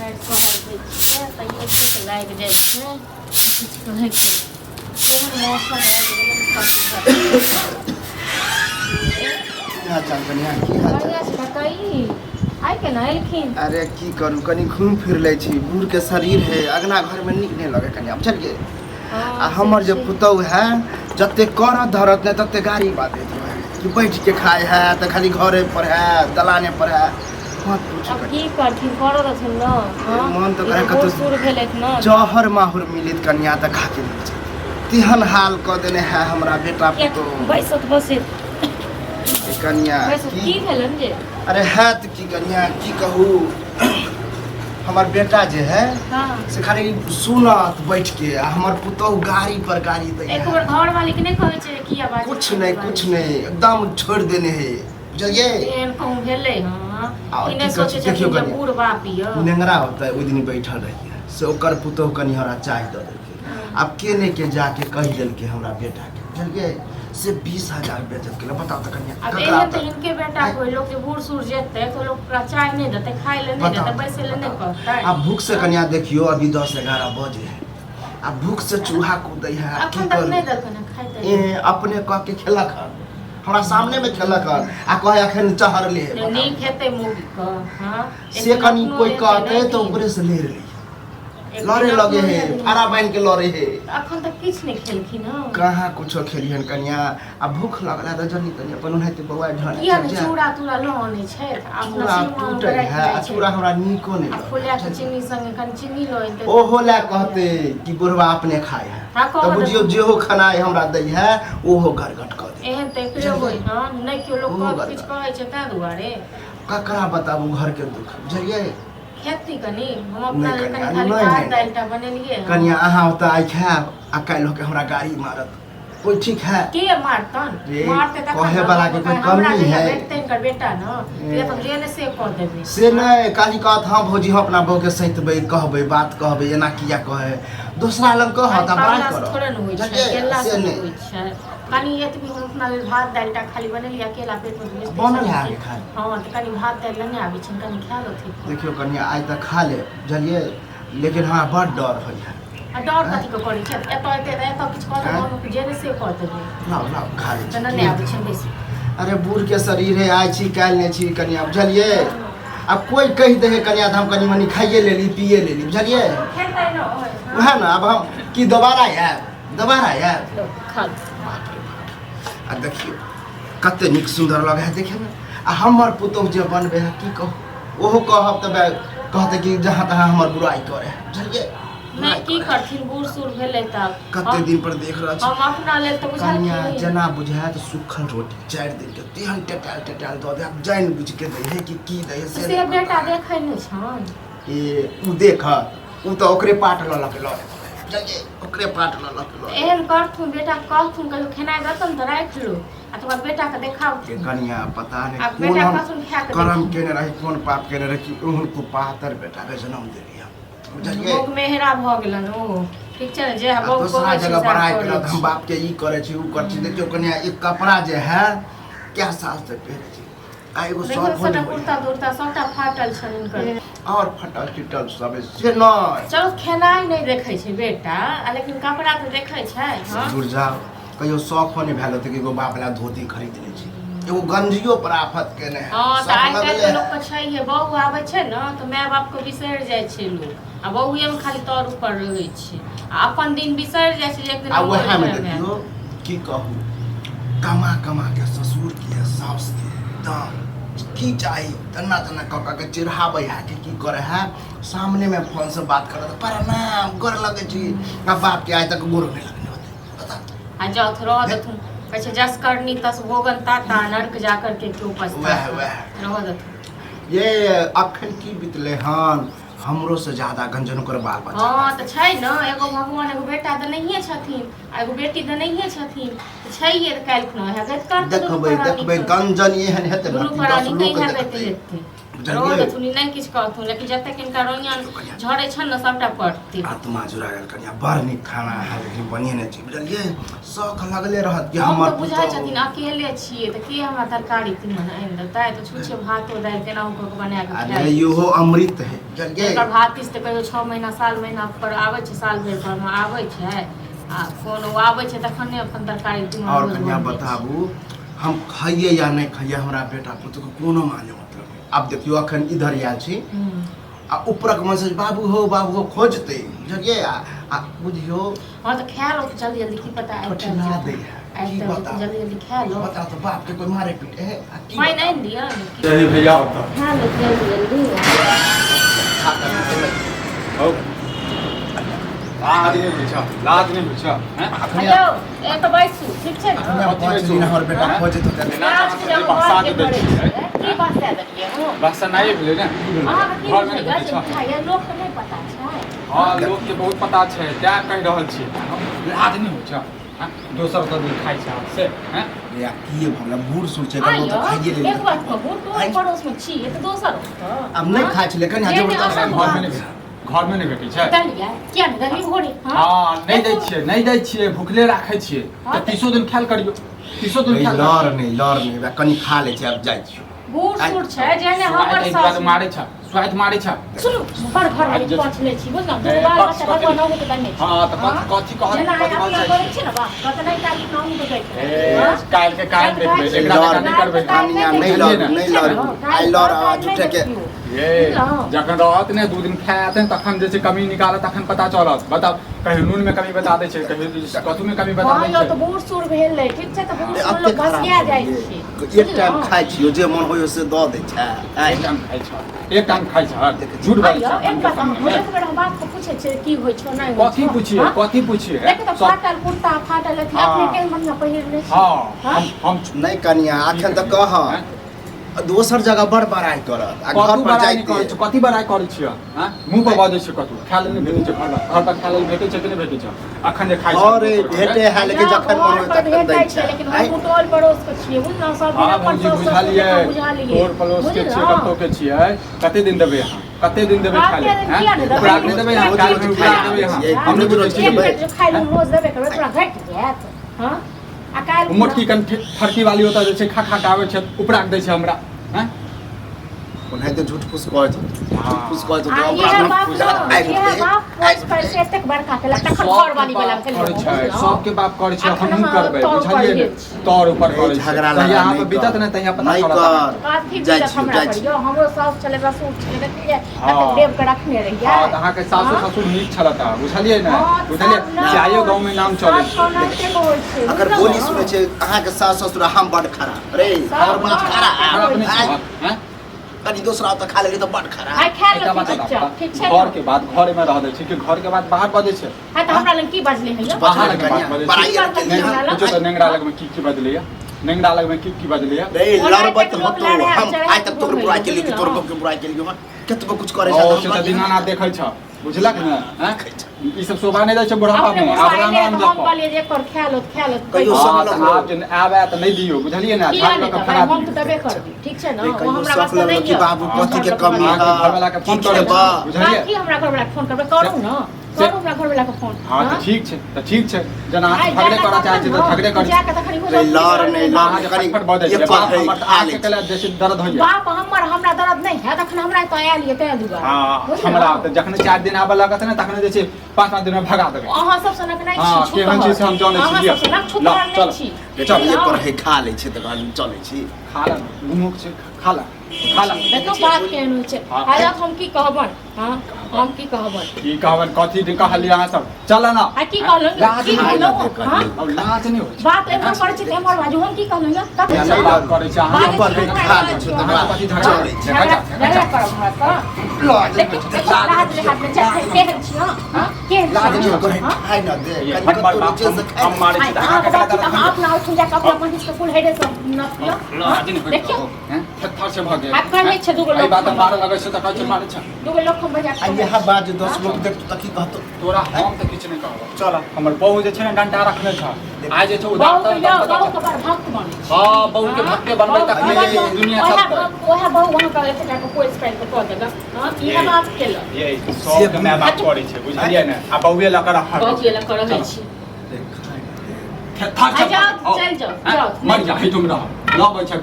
पैर कहै छै तैयो ठीक लागि जाइ छै किछु कहैके केहन मौसम आबि गेलै बढ़िआँ छै कतई आइ केना एलखिन। अरे की करू कनी घूम फिर लै छी बूढ़ के शरीर है अगना घर में नीक नहीं लगे कनी बुझलिए आ हमर जे पुतौह है जते करत धरत ने तते गाड़ी बात कि बैठ के खाए है तो खाली घरे पर है दलाने पर है मत पूछ। अब की करथिन करो रहथिन न मन तो करे कतो सुर भेलैत न जहर माहुर मिलित कन्या त खा के नीचे तिहन हाल क देने है हमरा बेटा पुतौह बैसत बसैत कन्या की भेलन जे। अरे है तो की कन्या की कहू हमार बेटा जे है से खाली सुनत बैठ के हमार पुतौह गाड़ी पर गाड़ी दे एक बार घर वाली के नहीं कहै छै की आवाज कुछ नहीं एकदम छोड़ देने है बुझलिए एहन कहूं भेलै हां इने सोचे छै देखियो कि बूढ़ बाप य नेंगरा होता है ओइ दिन बैठल रहिए से ओकर पुतौह कनी हमरा चाय द देलकै अब केने के जाके कहि देलकै हमरा बेटा के बुझलिए से 20,000 बेचत के बताओ त कन्या अब एहे त इनके बेटा कोई लोग के बूढ़ सूढ़ जेते तो लोग का चाय नहीं देते खाए ले नहीं देते बैसे ले नहीं कहते। अब भूख से कन्या देखियो अभी 10-11 बजे है अब भूख से चूहा कूदै है अखन तक नहीं देलकन खाइते अपने कह के खेलक हन हमरा सामने में खेलक हन आ कहे अखन चहरले है नहीं खेते मुर्गी क हां से कनी कोई कहते तो ओकरे से ले ली लड़े लगे है आरा बन के लड़े है अखन तक किछ नहीं खेलखिन ह कहाँ कुछो खेलिहन कन्या आ भूख लगला त जनी तनी अपन उन्हें बौआ ढन किया नहीं चूड़ा तूड़ा लहने छै आ पूरा टूटे है आ चूड़ा हमरा नीको नहीं फुलिया के चीनी संगे कन चीनी लो इनते ओहो ला कहते कि बुढ़वा अपने खाए है तो बुझियो जेहो खाना हमरा दै है ओहो गरगट क दे एहन त एकरे होय हां नहीं केओ लोग किछ कहै छै ता दुआरे ककरा बताबू घर के दुख बुझलिए खेती कनी हम अपना खाली भात दालटा बनेलिए कन्या अहाँ ओता आई खाब आ काल्हि के हमरा गाड़ी मारत कोई ठीक है के मारतन मारते त कहे वाला के कोई कमी है बेटे कर बेटा न ये तो जेने से कर देबे से नहीं काली कहत हां भौजी हम अपना बहू के सहितबै कहबै बात कहबै एना किया कहे दूसरा लग कहत आ बात करो थोड़े न होई छै केला से होई छै कनी एतबी हम अपना लेल भात दालटा खाली बनेलिए अकेला पेट में बनल है आगे खाए हां त कनी भात दाल लेने आबै छै कनी खा लथि देखियो कन्या आज तक खा ले बुझलिए लेकिन हमरा बड़ डर होय है आ डर कथि के करै छै एतो किछ कहत हम जेने से कर देबे लाओ खा ले त न आबै छै बेसी। अरे बूढ़ के शरीर है आइ छी काल्हि नहीं छी कन्या बुझलिए अब कोई कह दे कन्या हम कनी मनी खाइए ले ली पिए ले ली बुझलिए खेतै न होय वह ना अब हम की दोबारा यार खा आ देखियो कते निक सुंदर लगे है देखे में आ हमर पुतौह जे बनबे है की कहू ओहो कहब तबे कहते कि जहां तहां हमर बुराई करे है बुझलिए मैं की करथिन बूढ़ सूढ़ भेले तब कते दिन पर देख रहा छी हम अपना लेल त बुझा कन्या जना बुझाय त सुखल रोटी 4 दिन के तेहन टटाल द दे जान बुझ के दे है कि की दे से बेटा देखै नै छन ए उ देखत उ त ओकरे पाट ल ल के ल जल्दी ओकरे पाट ल ल के ल एहन करथुन बेटा कहथुन कहियो खेनाइ दतन त राख लो आ तोरा बेटा के देखाउ के कन्या पता नहीं अब बेटा कसुन खा के कर्म केने रही कोन पाप केने रही कि उहन को पातर बेटा के जन्म दे दिया बुझलिए भोग मेहरा भ गेलन ओ ठीक छै जे भोग दूसरा जगह बढ़ाई के हम बाप के ई करे छी उ कर छी देखियो कन्या एक कपड़ा जे है क्या साल से पहने छी आ एगो शॉर्ट होने कुर्ता दुर्ता सबटा फाटल छन इनकर और फटल चिटल सब से न चलो खेनाइ नहीं देखै छै बेटा लेकिन कपड़ा तो देखै छै हां दूर जाओ कहियो शौक होने भेल त एगो बाप ला धोती खरीद ले छी एगो गंजियो पर आफत केने है हां त आइ काल्हि के लोग के छै बहू आबै छै न त माय बाप के बिसैर जाइ छै लोग आ बहूए में खाली तौर ऊपर रहै छै आ अपन दिन बिसैर जाइ छै एक दिन आ वह में देखियो की कहू कमा के ससुर के सास के दाम की चाहिए तना कका के चिढ़ाबै है कि की करे है सामने में फोन से बात करत प्रणाम गोर लगे छी आ बाप के आज तक गोर नहीं लगने होते पता आ जाओ थोड़ा दथुन कहै छै जस करनी तस भोगन ता नरक जाकर के क्यों पछता रह दथुन ये अखन की बितले हन हमरो से ज्यादा गंजन कर बाल बच्चा हां त छै न एगो भगवान एगो बेटा त नहिए छथिन आ एगो बेटी त नहिए छथिन छै ये काल्हि न है गत कर देखबै गंजन एहन हेते गुरु प्राणी कहीं है बेटे हेते रोड थुनी नहीं किछ कहथु लेकिन जते किनका रोइया झड़े छ न सबटा पड़ती आत्मा जुड़ा गेल कनिया बड़ नीक खाना है लेकिन बनिए छी बुझलिए शौक लगले रहत कि हम हमर तो बुझाइ छथिन अकेले छिए त के हमरा तरकारी तीमन आनि देतै त छुछे भातो दालि केना को बना के अरे खाइ इहो अमृत है बुझलिए एकर भात इस त कहियो 6 महीना साल महीना पर आबै छै साल भरि पर में आबै छै आ कोनो आबै छै तखने अपन तरकारी तीमन और कनिया बताबू हम खाइए या नहीं खाइए हमरा बेटा पुत्र को कोनो माने मतलब नहीं। अब देखियो अखन इधर आयल छी आ ऊपरक मैसेज बाबू हो खोजते बुझलिए आ बुझियो हां त खा लो जल्दी जल्दी की पता है ठिना दे है की बता जल्दी जल्दी खा लो बता तो बाप के कोई मारे पीटे है आ की मैं नहीं दिया चलिए भैया होता खा लो जल्दी जल्दी हो लाज नहीं पूछा हैं हेलो ए तो बैसू ठीक छै अपने ना पांच दिन हमर बेटा खोजे तो दे आज के जब बक्सा घर दे के दै पड़े छियै। की बात है देखिए हो बक्सा नहीं भेलै ने अहाँ के घर की में बुझाइया भेटै से छै बुझाइया लोक के नहीं पता छै हाँ लोग के बहुत पता छै क्या कह रहल छी लाज नहीं पूछा दोसर तो दिन खाइ छै से हैं या की भला बूढ़ सुर छै कबो तो खाइए ले एक बात कहू तो पड़ोस में छी ये तो दोसर होता अब नहीं खाइ छै लेकिन यहाँ जबरदस्त घर में नहीं भेटै छै दलिया किया नहीं दलिया भोरे हाँ नहीं दै छियै भूखले राखै छियै तो 30 दिन खायल करियो 30 दिन खायल लड़ नहीं कनी खा ले छै अब जाइ छी बूढ़ सूढ़ छै जेने हमर सास मारे छै स्वाद मारे छै सुनु बड़ घर में पहुंचले छी बुझ ना दू बार बच्चा भगवान नौ के दने हाँ तो कथी कहत जेना अपना करै छी ना बा कत नहीं काली नौ के कहै काल के काल देखबै एकरा लगा नहीं करबै कनिया नहीं लड़ आई लड़ आवाज उठे के ये जखन रहत ने 2 दिन खायत तखन जे छै कमी निकालत तखन पता चलत बताओ कहीं नून में कमी बता दै छै कहीं कथु में कमी बता दै हां छै तो बूढ़ सूढ़ भेल ले ठीक छै तो बूढ़ सूढ़ लोग घसिया जाइ छै एक टाइम खाइ छियो जे मन होय से द दै छै एक टाइम खाइ छै एक टाइम खाइ छै झूठ बाजै आइयो छै एक बात हम एक बेर हम बात को पूछे छै की होय छै नहीं होय कथी पूछिए देख तो फाटल कुर्ता फाटल अथी अपने के बढ़िया पहिर ले छी हाँ हम नहीं कनिया अखन तक कह दोसर जगह बड़ बड़ाई करत आ घर पर जाई कथी बड़ाई करै छियै हां मुंह पर बाजै छै कथू खाय लेल भेटै छै घर पर खाय लेल भेटै छै कि नहीं भेटै छै अखन जे खाइ छै अरे भेटे है लेकिन जखन मन होय तखन दै छै लेकिन हम टोल पड़ोस के छियै बुझ ना सब दिन अपन बुझा लिए तोर पड़ोस के छियै कतौ के छियै कते दिन देबै अहाँ कते दिन देबै खाय लेल हैं खुराक नहीं देबै अहाँ काल में खुराक देबै अहाँ हम नहीं बुझै छियै खाय लेल रोज देबै करबै तोरा घट जायत हां अकाल मोटकी कन फरकी वाली होता जे छै खा खा के आबै छै उपराक दै छै हमरा हैं ओनाहि तो झूठ फूस कहै छै झूठ फूस कहै छै आ ये बाप ये बाप पोस्ट पर से एतेक बड़का के तखन घर वाली वाला करै छै सबके बाप करै छै हमहूँ करबै बुझलिए तोर ऊपर करै छै झगड़ा तहिया यहाँ पे बीतत ने तहिया पता नहीं चलत काफी बीतत हमरा करियो हमरो सास चले रसूल चले देखिए एतेक देव के रखने रहिए हां अहाँ के सासु ससुर नीक छलता बुझलिए ने बुझलिए चायो गांव में नाम चलै छै अगर बोली सुनै छै अहाँ के सास ससुर हम बड़ खराब रे हमर बात खराब हैं कनी दोसरा त खा लेली त बड़ खराब आई खा लो ठीक छै घर के बाद घर में रह दै छै कि घर के बाद बाहर बजै छै हां त हमरा लग की बजले है बाहर के बात बजै छै कुछो त नेंगरा लग में की बजले या नेंगरा लग में की बजले या रे लड़बत हो तो हम आज तक तोर बुराई के लिए तोर के बुराई के लिए केतबो कुछ करे ओ से त दीनानाथ देखै छ बुझलक ने हैं ई सब शोभा नहीं दै छै बुढ़ापा में आब राम हम कहलिए जे कर खा लो कहियो सब लोग आप जन आबे त नहीं दियो बुझलिए ने झाड़ के खराब हम त देबे करबी ठीक छै ना वो हमरा सब वास्ते लोग नहीं कि बाबू कथी के कमी है घर वाला के फोन करे बुझलिए की हमरा घर वाला फोन करबे करू ना करू हमरा घर वाला के फोन हां त ठीक छै जना झगड़े करा चाहे छै त झगड़े कर जाके तखनी हो लड़ नहीं अहाँ लड़ के करी फटफट बजै छै बाप हमर त आके कला जैसे दर्द होइए बाप हमर हमरा दर्द नहीं है तखन हमरा त आयल ये ते दुआ हां हमरा त जखन 4 दिन आबे लागत ने तखन जे छै 5-5 दिन में भगा देबै अहाँ सब सनक नहीं छी हां केहन चीज हम जानै छी अहाँ सब सनक छुपा नहीं छी चल ये पर है खा ले छै त घर चलै छी खा ला घुमुक छै खा ला देखो बात केहन होइ छै आया हम की कहबन हां हम की कहबन की कहबन कथी दिन कहलिए अहाँ सब चल ना आ की कहलो लाज की नहीं कहलो हां अब लाज नहीं होइ छै बात एमर पड़ै छै एमर बाजू हम की कहलो ना तब नहीं बात करे छै अहाँ ये पर है खा ले छै त अहाँ कथी झगड़ा देखा जा झगड़ा करब हमरा त लाज ले हाथ में चाहे केहन छी हां केहन लाज नहीं छी करे खाइ न दे हम मारे छी आप ना उठ जा अपना अपन इसके फुल हेडे सब न पियो लाज नहीं देखियो हैं थर से भागे आप कर ले छ दुगो आई लोग बात मारे लगे से त का चल मारे छ दुगो लोग को बजा आ यह बात 10 लोग देख तो की कहतो तोरा हम त किछ नहीं कहब चल हमर बहू जे छै ने डंडा रखने छ आज जे छ बहु उदार बहु के बार भक्त बने हां बहू के भक्के बनबै तक दुनिया सब ओहे बहु वहां का ऐसे जाके कोई स्पेल को कह देगा हां इहे बात केल ये सब के मैं बात करै छै बुझलियै ने आ बहूए ल कर रखा बहु ये ला कर रहै छी था जाओ चल जाओ मर जा ही तुम रह ल बच्चा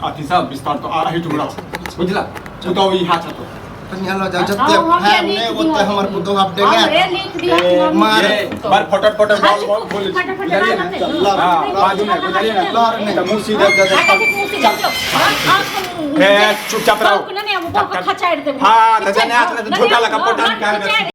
अथि सब विस्तार तो आ रही तुम रह बुझला तू तो ई हाथ तो कन्या लो जा जत्ते है ने ओते हमर पुतो आप देगा अरे लिख दिया मार बार फटट बोल बुझलियै ने हां बाजू में बुझलियै ने लहर ने त मुंह सीधे दे ए चुपचाप रहो नहीं वो खचाड़ दे हां त जाने हाथ में झोटा लगा पटन का